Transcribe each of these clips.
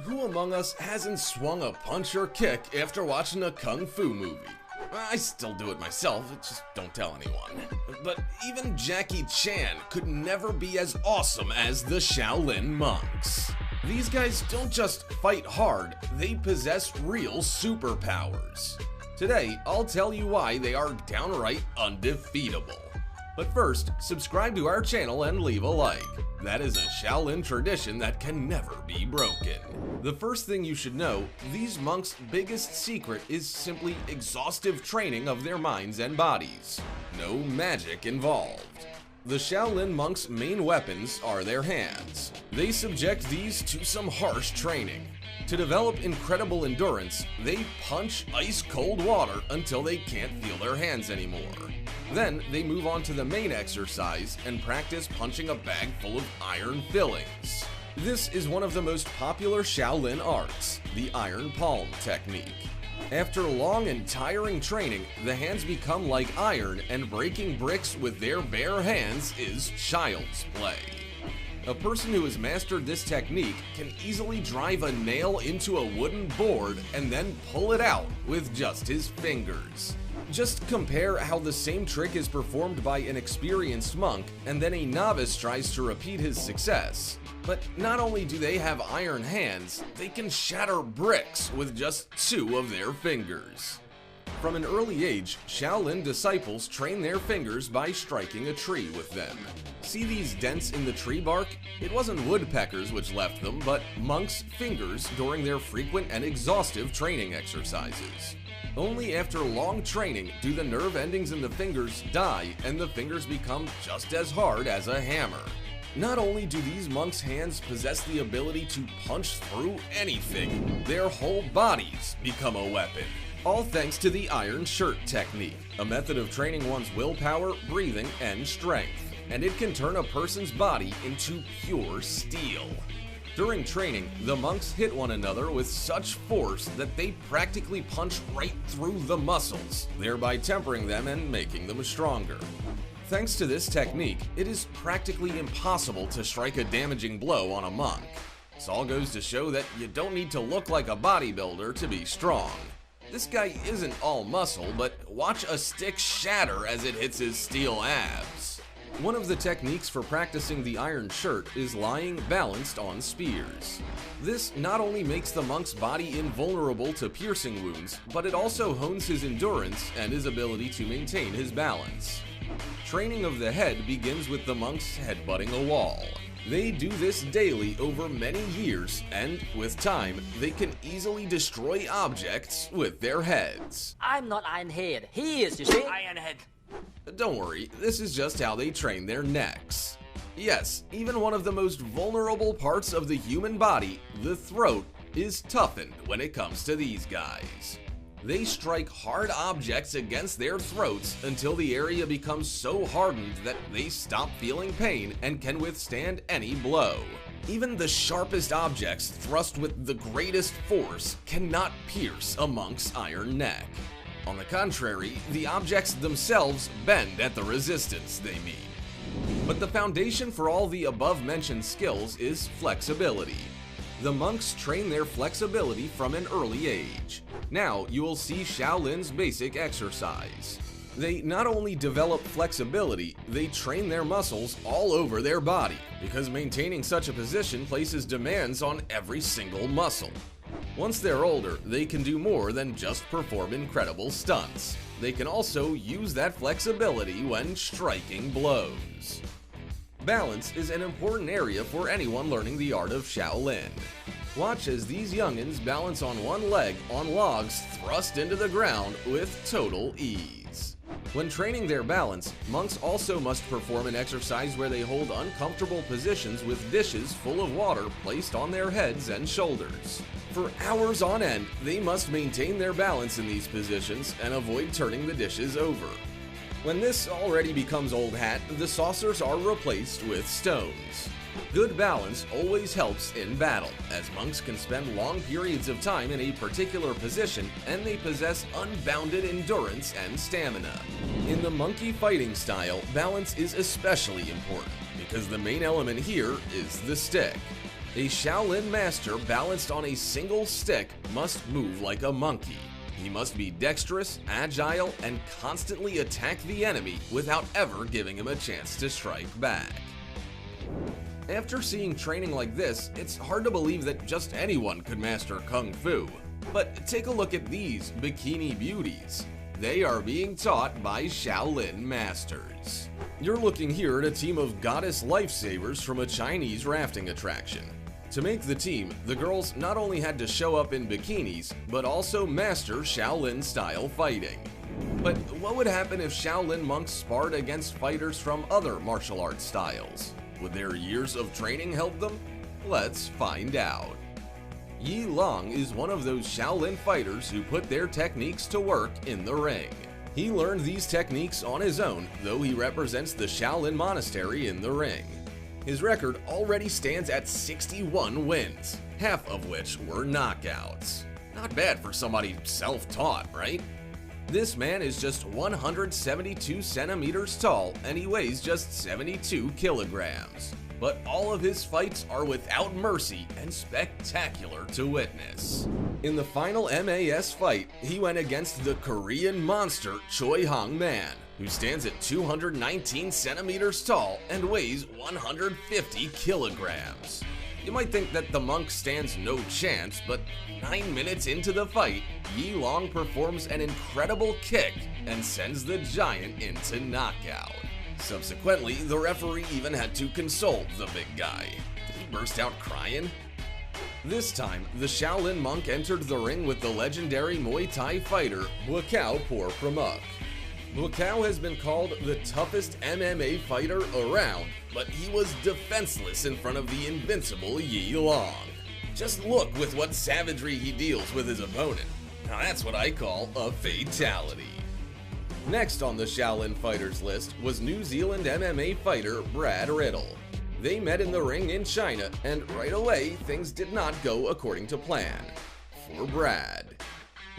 Who among us hasn't swung a punch or kick after watching a kung fu movie? I still do it myself, just don't tell anyone. But even Jackie Chan could never be as awesome as the Shaolin monks. These guys don't just fight hard, they possess real superpowers. Today, I'll tell you why they are downright undefeatable. But first, subscribe to our channel and leave a like. That is a Shaolin tradition that can never be broken. The first thing you should know, these monks' biggest secret is simply exhaustive training of their minds and bodies. No magic involved. The Shaolin monks' main weapons are their hands. They subject these to some harsh training. To develop incredible endurance, they punch ice-cold water until they can't feel their hands anymore. Then they move on to the main exercise and practice punching a bag full of iron fillings. This is one of the most popular Shaolin arts, the iron palm technique. After long and tiring training, the hands become like iron, and breaking bricks with their bare hands is child's play. A person who has mastered this technique can easily drive a nail into a wooden board and then pull it out with just his fingers. Just compare how the same trick is performed by an experienced monk and then a novice tries to repeat his success. But not only do they have iron hands, they can shatter bricks with just 2 of their fingers. From an early age, Shaolin disciples train their fingers by striking a tree with them. See these dents in the tree bark? It wasn't woodpeckers which left them, but monks' fingers during their frequent and exhaustive training exercises. Only after long training do the nerve endings in the fingers die and the fingers become just as hard as a hammer. Not only do these monks' hands possess the ability to punch through anything, their whole bodies become a weapon. All thanks to the iron shirt technique, a method of training one's willpower, breathing, and strength. And it can turn a person's body into pure steel. During training, the monks hit one another with such force that they practically punch right through the muscles, thereby tempering them and making them stronger. Thanks to this technique, it is practically impossible to strike a damaging blow on a monk. This all goes to show that you don't need to look like a bodybuilder to be strong. This guy isn't all muscle, but watch a stick shatter as it hits his steel abs. One of the techniques for practicing the iron shirt is lying balanced on spears. This not only makes the monk's body invulnerable to piercing wounds, but it also hones his endurance and his ability to maintain his balance. Training of the head begins with the monks headbutting a wall. They do this daily over many years, and with time, they can easily destroy objects with their heads. I'm not Ironhead. He is, you see? Ironhead. Don't worry, this is just how they train their necks. Yes, even one of the most vulnerable parts of the human body, the throat, is toughened when it comes to these guys. They strike hard objects against their throats until the area becomes so hardened that they stop feeling pain and can withstand any blow. Even the sharpest objects thrust with the greatest force cannot pierce a monk's iron neck. On the contrary, the objects themselves bend at the resistance they meet. But the foundation for all the above-mentioned skills is flexibility. The monks train their flexibility from an early age. Now you will see Shaolin's basic exercise. They not only develop flexibility, they train their muscles all over their body, because maintaining such a position places demands on every single muscle. Once they're older, they can do more than just perform incredible stunts. They can also use that flexibility when striking blows. Balance is an important area for anyone learning the art of Shaolin. Watch as these youngins balance on one leg on logs thrust into the ground with total ease. When training their balance, monks also must perform an exercise where they hold uncomfortable positions with dishes full of water placed on their heads and shoulders. For hours on end, they must maintain their balance in these positions and avoid turning the dishes over. When this already becomes old hat, the saucers are replaced with stones. Good balance always helps in battle, as monks can spend long periods of time in a particular position and they possess unbounded endurance and stamina. In the monkey fighting style, balance is especially important because the main element here is the stick. A Shaolin master balanced on a single stick must move like a monkey. He must be dexterous, agile, and constantly attack the enemy without ever giving him a chance to strike back. After seeing training like this, it's hard to believe that just anyone could master Kung Fu. But take a look at these bikini beauties. They are being taught by Shaolin masters. You're looking here at a team of goddess lifesavers from a Chinese rafting attraction. To make the team, the girls not only had to show up in bikinis, but also master Shaolin-style fighting. But what would happen if Shaolin monks sparred against fighters from other martial arts styles? Would their years of training help them? Let's find out. Yi Long is one of those Shaolin fighters who put their techniques to work in the ring. He learned these techniques on his own, though he represents the Shaolin monastery in the ring. His record already stands at 61 wins, half of which were knockouts. Not bad for somebody self-taught, right? This man is just 172 centimeters tall and he weighs just 72 kilograms. But all of his fights are without mercy and spectacular to witness. In the final MAS fight, he went against the Korean monster Choi Hong Man, who stands at 219 centimeters tall and weighs 150 kilograms. You might think that the monk stands no chance, but 9 minutes into the fight, Yi Long performs an incredible kick and sends the giant into knockout. Subsequently, the referee even had to console the big guy. Did he burst out crying? This time, the Shaolin monk entered the ring with the legendary Muay Thai fighter Buakaw Por Pramuk. Buakaw has been called the toughest MMA fighter around, but he was defenseless in front of the invincible Yi Long. Just look with what savagery he deals with his opponent. Now that's what I call a fatality. Next on the Shaolin fighters list was New Zealand MMA fighter Brad Riddle. They met in the ring in China, and right away things did not go according to plan for Brad.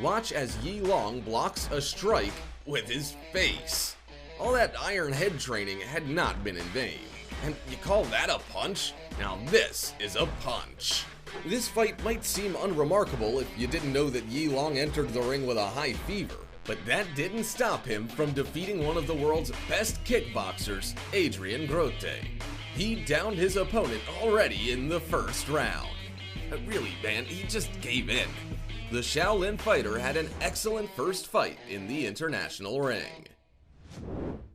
Watch as Yi Long blocks a strike with his face. All that iron head training had not been in vain. And you call that a punch? Now this is a punch. This fight might seem unremarkable if you didn't know that Yi Long entered the ring with a high fever, but that didn't stop him from defeating one of the world's best kickboxers, Adrian Grote. He downed his opponent already in the first round. Really, man, he just gave in. The Shaolin fighter had an excellent first fight in the international ring.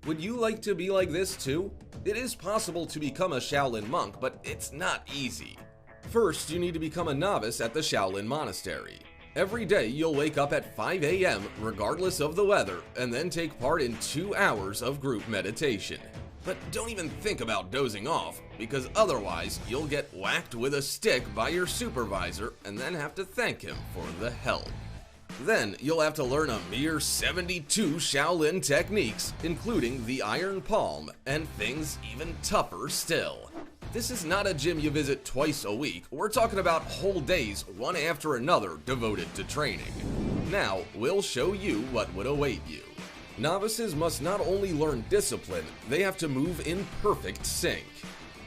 Would you like to be like this too? It is possible to become a Shaolin monk, but it's not easy. First, you need to become a novice at the Shaolin monastery. Every day you'll wake up at 5 a.m. regardless of the weather and then take part in 2 hours of group meditation. But don't even think about dozing off, because otherwise you'll get whacked with a stick by your supervisor and then have to thank him for the help. Then you'll have to learn a mere 72 Shaolin techniques, including the iron palm and things even tougher still. This is not a gym you visit twice a week. We're talking about whole days, one after another, devoted to training. Now, we'll show you what would await you. Novices must not only learn discipline, they have to move in perfect sync.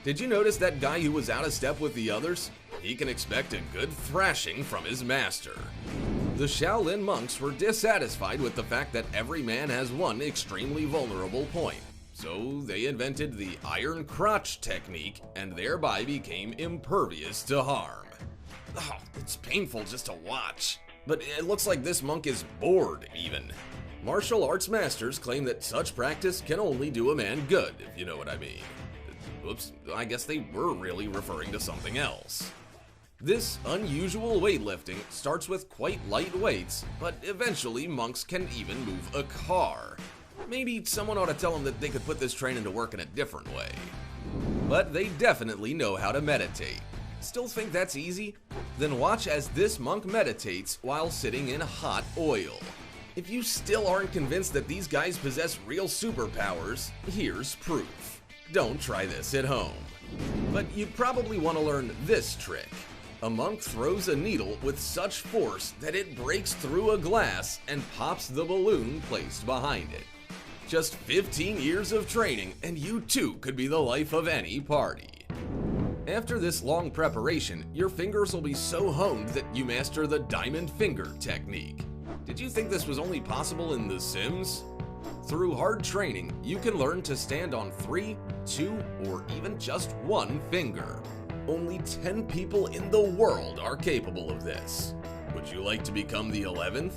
Did you notice that guy who was out of step with the others? He can expect a good thrashing from his master. The Shaolin monks were dissatisfied with the fact that every man has one extremely vulnerable point. So they invented the iron crotch technique and thereby became impervious to harm. Oh, it's painful just to watch. But it looks like this monk is bored even. Martial arts masters claim that such practice can only do a man good, if you know what I mean. Oops, I guess they were really referring to something else. This unusual weightlifting starts with quite light weights, but eventually monks can even move a car. Maybe someone ought to tell them that they could put this training to work in a different way. But they definitely know how to meditate. Still think that's easy? Then watch as this monk meditates while sitting in hot oil. If you still aren't convinced that these guys possess real superpowers, here's proof. Don't try this at home. But you'd probably want to learn this trick. A monk throws a needle with such force that it breaks through a glass and pops the balloon placed behind it. Just 15 years of training and you too could be the life of any party. After this long preparation, your fingers will be so honed that you master the diamond finger technique. Did you think this was only possible in The Sims? Through hard training, you can learn to stand on 3, 2, or even just 1 finger. Only 10 people in the world are capable of this. Would you like to become the 11th?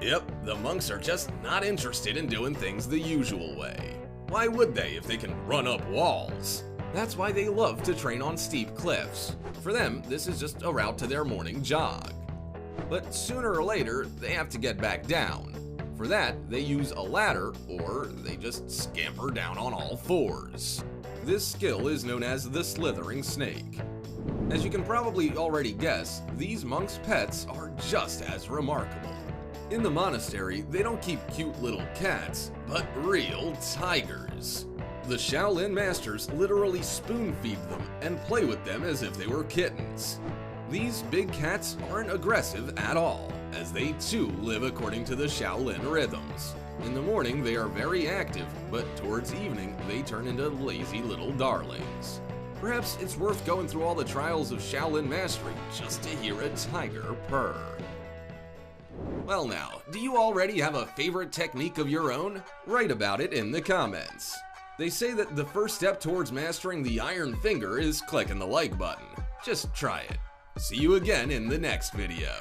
Yep, the monks are just not interested in doing things the usual way. Why would they if they can run up walls? That's why they love to train on steep cliffs. For them, this is just a route to their morning jog. But sooner or later, they have to get back down. For that, they use a ladder, or they just scamper down on all 4s. This skill is known as the slithering snake. As you can probably already guess, these monks' pets are just as remarkable. In the monastery, they don't keep cute little cats, but real tigers. The Shaolin masters literally spoon-feed them and play with them as if they were kittens. These big cats aren't aggressive at all, as they too live according to the Shaolin rhythms. In the morning, they are very active, but towards evening, they turn into lazy little darlings. Perhaps it's worth going through all the trials of Shaolin mastery just to hear a tiger purr. Well now, do you already have a favorite technique of your own? Write about it in the comments. They say that the first step towards mastering the iron finger is clicking the like button. Just try it. See you again in the next video.